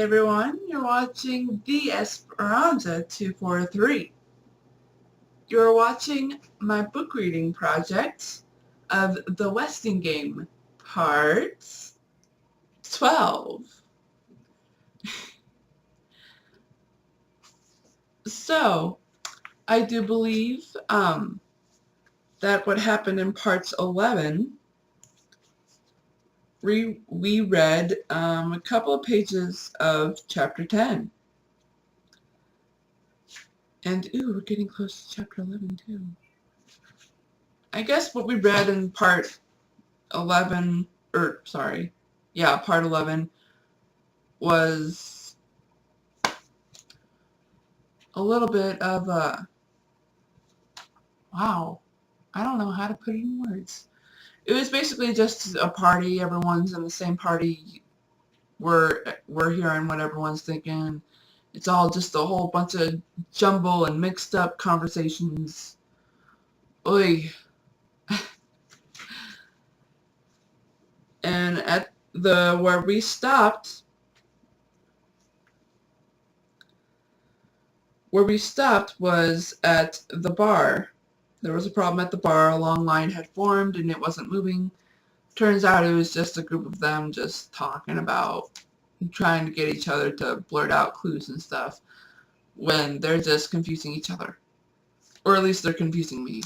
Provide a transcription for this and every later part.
Hey everyone, you're watching the Esperanza 243. You're watching my book reading project of The Westing Game, Part 12. So, I do believe that what happened in parts 11, we read a couple of pages of chapter 10. And, we're getting close to chapter 11 too. I guess what we read in part 11, part 11 was a little bit of a, wow, I don't know how to put it in words. It was basically just a party, everyone's in the same party, we're hearing what everyone's thinking. It's all just a whole bunch of jumble and mixed up conversations. Oy. And at where we stopped was at the bar. There was a problem at the bar. A long line had formed and it wasn't moving. Turns out it was just a group of them just talking about trying to get each other to blurt out clues and stuff when they're just confusing each other. Or at least they're confusing me.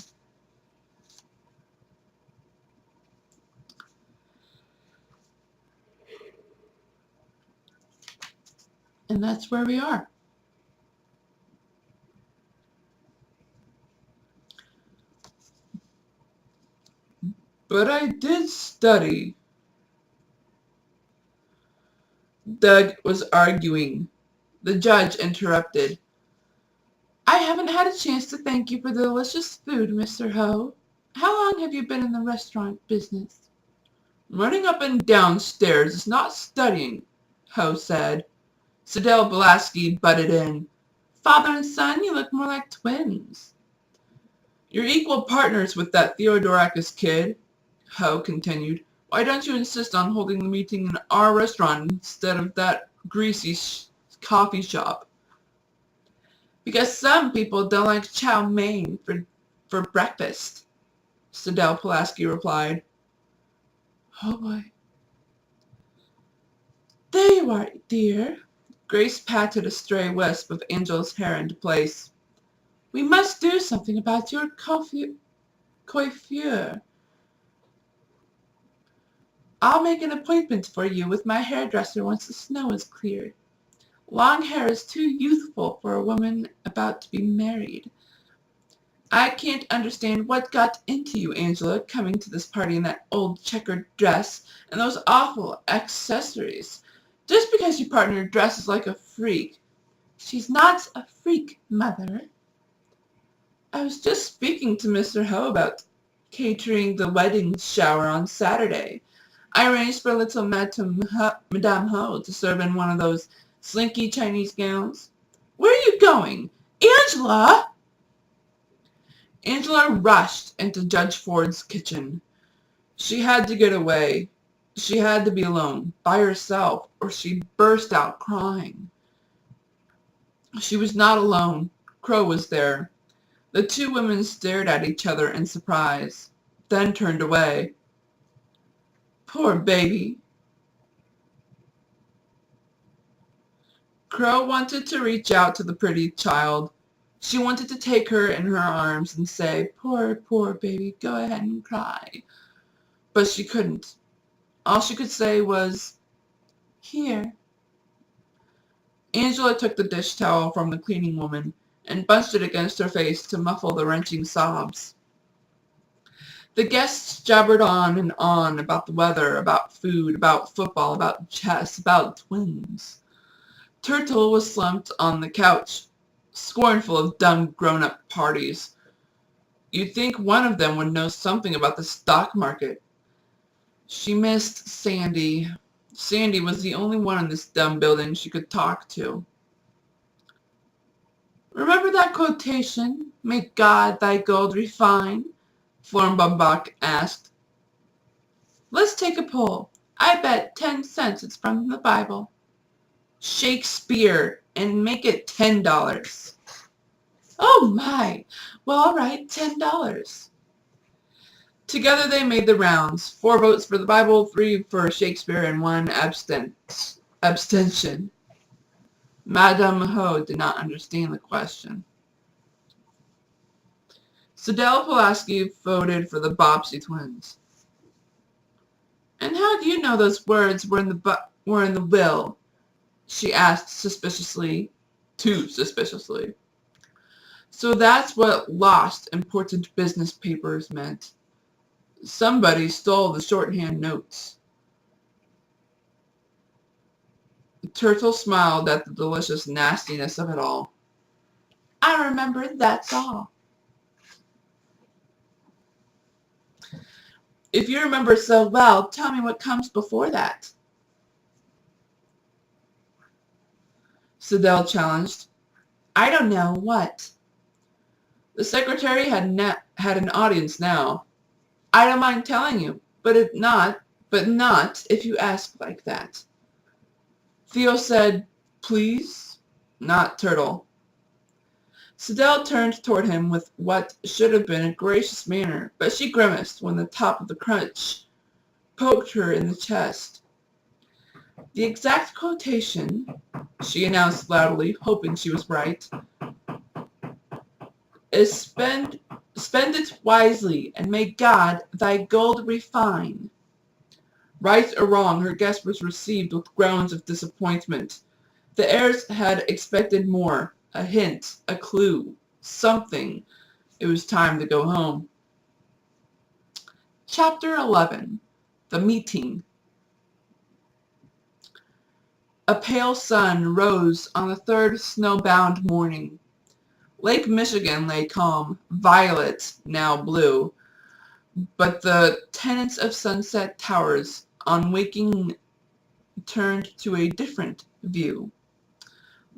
And that's where we are. But I did study. Doug was arguing. The judge interrupted. I haven't had a chance to thank you for the delicious food, Mr. Ho. How long have you been in the restaurant business? Running up and down stairs is not studying, Ho said. Sadell Belaski butted in. Father and son, you look more like twins. You're equal partners with that Theodorakis kid, Ho continued. Why don't you insist on holding the meeting in our restaurant instead of that greasy coffee shop? Because some people don't like chow mein for breakfast, Sadell Pulaski replied. Oh boy. There you are, dear. Grace patted a stray wisp of Angela's hair into place. We must do something about your coiffure. I'll make an appointment for you with my hairdresser once the snow is cleared. Long hair is too youthful for a woman about to be married. I can't understand what got into you, Angela, coming to this party in that old checkered dress and those awful accessories. Just because your partner dresses like a freak. She's not a freak, Mother. I was just speaking to Mr. Ho about catering the wedding shower on Saturday. I arranged for little Madame Ho to serve in one of those slinky Chinese gowns. Where are you going? Angela! Angela rushed into Judge Ford's kitchen. She had to get away. She had to be alone, by herself, or she'd burst out crying. She was not alone. Crow was there. The two women stared at each other in surprise, then turned away. Poor baby. Crow wanted to reach out to the pretty child. She wanted to take her in her arms and say, poor, poor baby, go ahead and cry. But she couldn't. All she could say was, here. Angela took the dish towel from the cleaning woman and bunched it against her face to muffle the wrenching sobs. The guests jabbered on and on about the weather, about food, about football, about chess, about twins. Turtle was slumped on the couch, scornful of dumb grown-up parties. You'd think one of them would know something about the stock market. She missed Sandy. Sandy was the only one in this dumb building she could talk to. Remember that quotation, "May God thy gold refine"? Florenbach asked. Let's take a poll. I bet 10 cents it's from the Bible. Shakespeare, and make it $10. Oh my! Well, all right, $10. Together they made the rounds. 4 votes for the Bible, 3 for Shakespeare, and 1 abstention. Madame Ho did not understand the question. Sadell Pulaski voted for the Bobbsey twins. And how do you know those words were in the will? She asked suspiciously, too suspiciously. So that's what lost important business papers meant. Somebody stole the shorthand notes. Turtle smiled at the delicious nastiness of it all. I remember, that's all. If you remember so well, tell me what comes before that. Sadell challenged. I don't know, what? The secretary had an audience now. I don't mind telling you, but not if you ask like that. Theo said, please, not Turtle. Sadell turned toward him with what should have been a gracious manner, but she grimaced when the top of the crutch poked her in the chest. The exact quotation, she announced loudly, hoping she was right, is spend it wisely, and may God thy gold refine. Right or wrong, her guess was received with groans of disappointment. The heirs had expected more, a hint, a clue, something. It was time to go home. Chapter 11. The Meeting. A pale sun rose on the third snowbound morning. Lake Michigan lay calm, violet, now blue, but the tenants of Sunset Towers, on waking, turned to a different view.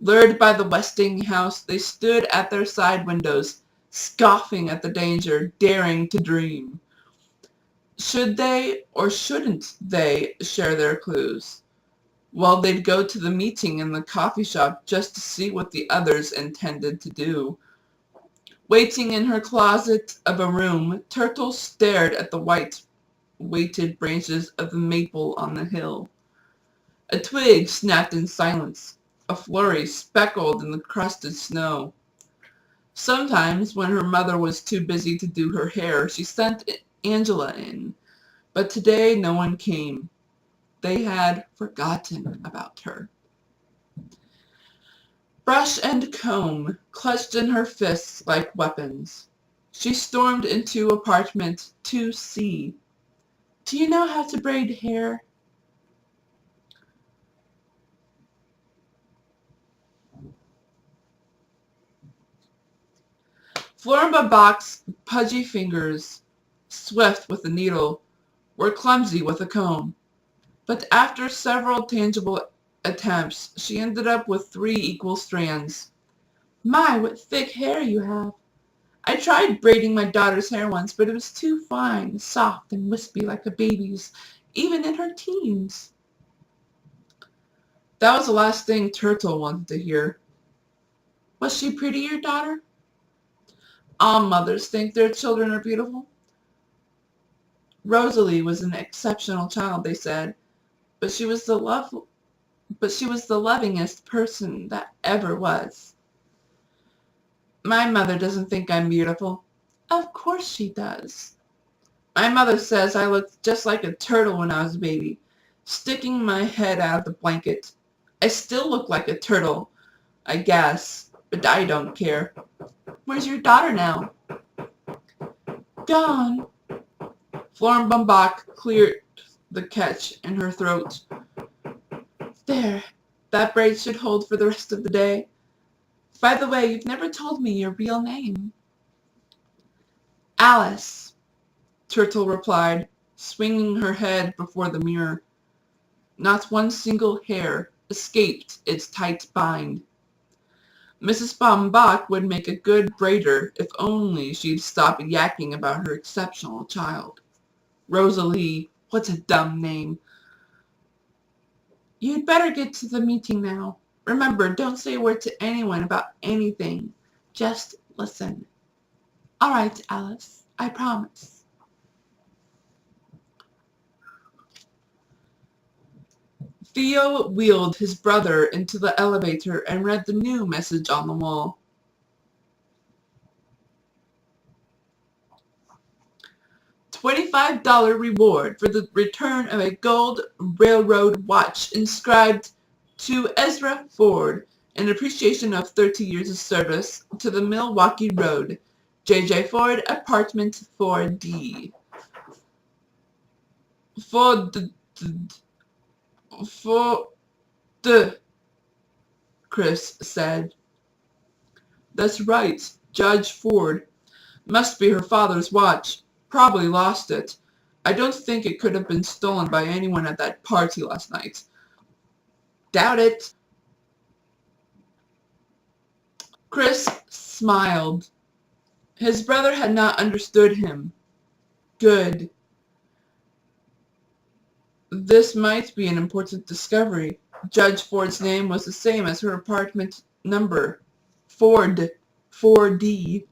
Lured by the Westinghouse, they stood at their side windows, scoffing at the danger, daring to dream. Should they or shouldn't they share their clues? Well, they'd go to the meeting in the coffee shop just to see what the others intended to do. Waiting in her closet of a room, Turtle stared at the white, weighted branches of the maple on the hill. A twig snapped in silence, a flurry speckled in the crusted snow. Sometimes, when her mother was too busy to do her hair, she sent Angela in, but today no one came. They had forgotten about her. Brush and comb clutched in her fists like weapons. She stormed into apartment 2C. Do you know how to braid hair? Florimba Bach's pudgy fingers, swift with the needle, were clumsy with a comb. But after several tangible attempts, she ended up with 3 equal strands. My, what thick hair you have. I tried braiding my daughter's hair once, but it was too fine, soft, and wispy like a baby's, even in her teens. That was the last thing Turtle wanted to hear. Was she pretty, your daughter? All mothers think their children are beautiful. Rosalie was an exceptional child, they said, but she was the lovingest person that ever was. My mother doesn't think I'm beautiful. Of course she does. My mother says I looked just like a turtle when I was a baby, sticking my head out of the blanket. I still look like a turtle, I guess, but I don't care. Where's your daughter now? Gone. Florimba Bach cleared the catch in her throat. There, that braid should hold for the rest of the day. By the way, you've never told me your real name. Alice, Turtle replied, swinging her head before the mirror. Not one single hair escaped its tight bind. Mrs. Baumbach would make a good braider if only she'd stop yakking about her exceptional child. Rosalie, what's a dumb name? You'd better get to the meeting now. Remember, don't say a word to anyone about anything. Just listen. All right, Alice. I promise. Theo wheeled his brother into the elevator and read the new message on the wall. $25 reward for the return of a gold railroad watch inscribed to Ezra Ford in appreciation of 30 years of service to the Milwaukee Road. J.J. Ford, apartment 4D. For the, Chris said. That's right, Judge Ford. Must be her father's watch. Probably lost it. I don't think it could have been stolen by anyone at that party last night. Doubt it. Chris smiled. His brother had not understood him. Good. This might be an important discovery. Judge Ford's name was the same as her apartment number. Ford. 4D.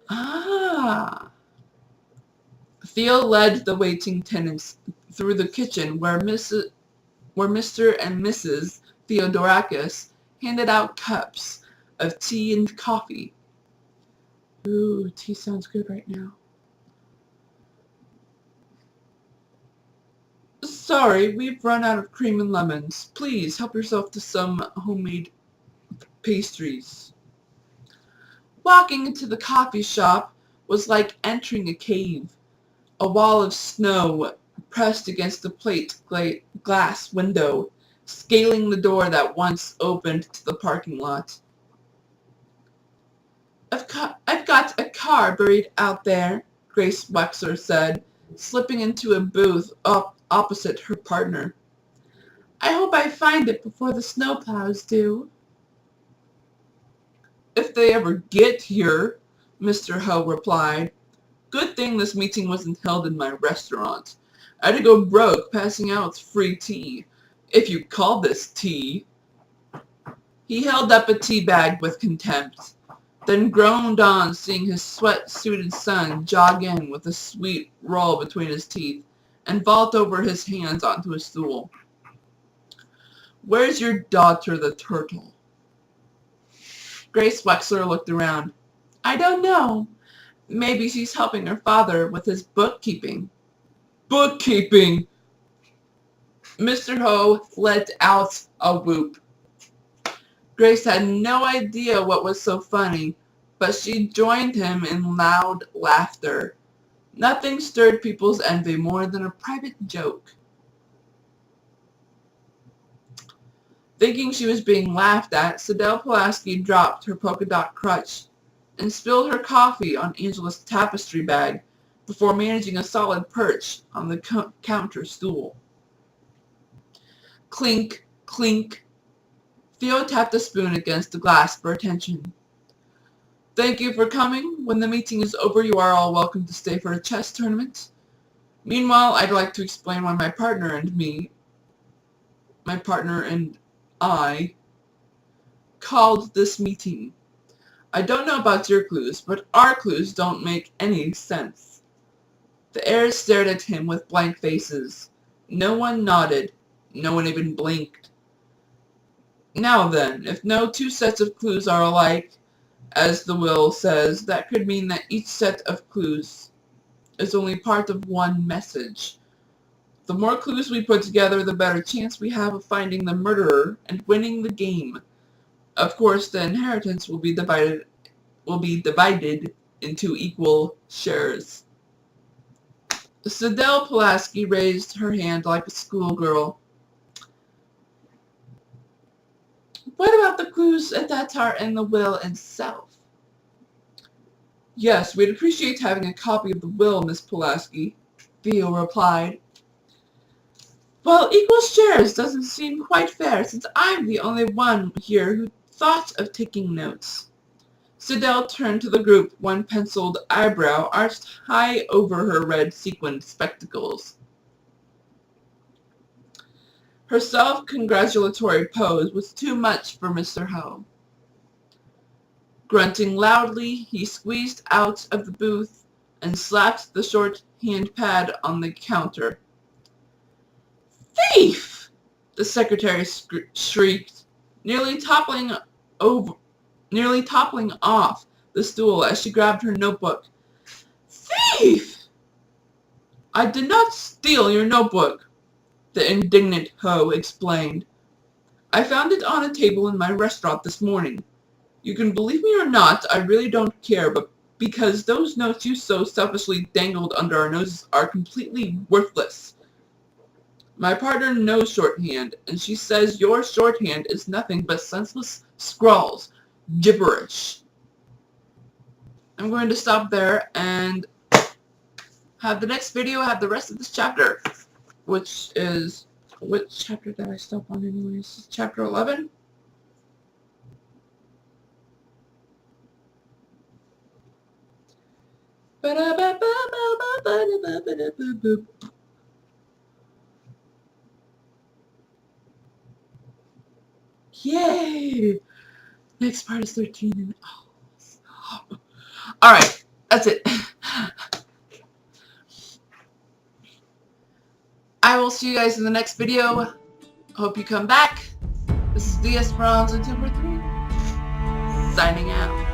Ah. Theo led the waiting tenants through the kitchen where Mr. and Mrs. Theodorakis handed out cups of tea and coffee. Ooh, tea sounds good right now. Sorry, we've run out of cream and lemons. Please help yourself to some homemade pastries. Walking into the coffee shop was like entering a cave. A wall of snow pressed against the plate glass window, scaling the door that once opened to the parking lot. I've got a car buried out there, Grace Wexler said, slipping into a booth opposite her partner. I hope I find it before the snowplows do. If they ever get here, Mr. Ho replied. Good thing this meeting wasn't held in my restaurant. I had to go broke passing out free tea. If you call this tea. He held up a tea bag with contempt, then groaned on seeing his sweat-suited son jog in with a sweet roll between his teeth and vault over his hands onto a stool. Where's your daughter, the turtle? Grace Wexler looked around. I don't know. Maybe she's helping her father with his bookkeeping. Bookkeeping! Mr. Ho let out a whoop. Grace had no idea what was so funny, but she joined him in loud laughter. Nothing stirred people's envy more than a private joke. Thinking she was being laughed at, Sidel Pulaski dropped her polka dot crutch and spilled her coffee on Angela's tapestry bag before managing a solid perch on the counter stool. Clink, clink. Theo tapped a spoon against the glass for attention. Thank you for coming. When the meeting is over, you are all welcome to stay for a chess tournament. Meanwhile, I'd like to explain why my partner and I, called this meeting. I don't know about your clues, but our clues don't make any sense. The heirs stared at him with blank faces. No one nodded. No one even blinked. Now then, if no two sets of clues are alike, as the will says, that could mean that each set of clues is only part of one message. The more clues we put together, the better chance we have of finding the murderer and winning the game. Of course, the inheritance will be divided into equal shares. Sidel Pulaski raised her hand like a schoolgirl. What about the clues that are in the will itself? Yes, we'd appreciate having a copy of the will, Miss Pulaski, Theo replied. Well, equal shares doesn't seem quite fair, since I'm the only one here who thought of taking notes. Sidel turned to the group, one penciled eyebrow arched high over her red sequined spectacles. Her self-congratulatory pose was too much for Mr. Ho. Grunting loudly, he squeezed out of the booth and slapped the shorthand pad on the counter. "Thief!" the secretary shrieked, nearly toppling off the stool as she grabbed her notebook. "Thief!" "I did not steal your notebook," the indignant Ho explained. "I found it on a table in my restaurant this morning. You can believe me or not, I really don't care, but because those notes you so selfishly dangled under our noses are completely worthless. My partner knows shorthand, and she says your shorthand is nothing but senseless scrawls, gibberish." I'm going to stop there and have the next video have the rest of this chapter, which chapter did I stop on anyways? Chapter 11? Yay! Next part is 13 and alright, that's it. I will see you guys in the next video. Hope you come back. This is the Esperanza 243 signing out.